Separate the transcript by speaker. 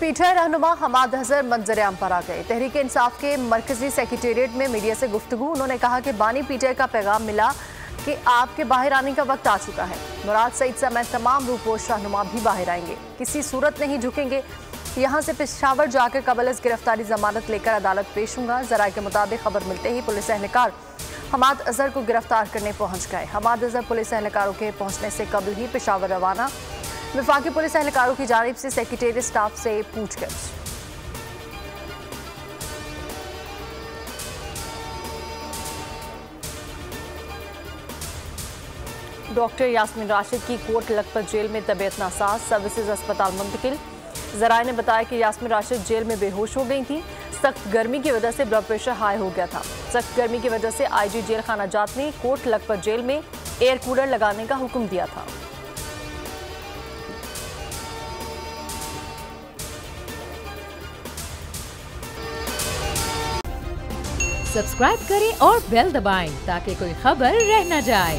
Speaker 1: PTI रहनुमा हमाद अजहर मंजर-ए-आम पर आ गए। तहरीक इंसाफ के मरकजी सेक्रेटेरिएट में मीडिया से गुफ्तगू। उन्होंने कहा कि बानी पीटीआई का पैगाम मिला कि आपके बाहर आने का वक्त आ चुका है। मुराद सईद समेत तमाम रूपोश रहनुमा भी बाहर आएंगे, किसी सूरत नहीं झुकेंगे। यहाँ से पेशावर जाकर कबल गिरफ्तारी जमानत लेकर अदालत पेश होगा। जराये के मुताबिक खबर मिलते ही पुलिस एहलकार हमाद अजहर को गिरफ्तार करने पहुंच गए। हमाद अजहर पुलिस एहलकारों के पहुंचने से कबल ही पेशावर रवाना। विफाकी पुलिस एहलकारों की जानिब से सेक्रेटेरिएट स्टाफ से पूछगछ। डॉक्टर यास्मीन राशिद की कोट लखपत जेल में तबीयत नासाज, सर्विसेज अस्पताल मुंतकिल। जराये ने बताया कि यास्मीन राशिद जेल में बेहोश हो गई थी। सख्त गर्मी की वजह से ब्लड प्रेशर हाई हो गया था। सख्त गर्मी की वजह से आईजी जेल खाना जात ने कोट लखपत जेल में एयर कूलर लगाने का हुक्म दिया था।
Speaker 2: सब्सक्राइब करें और बेल दबाएं ताकि कोई खबर रह न जाए।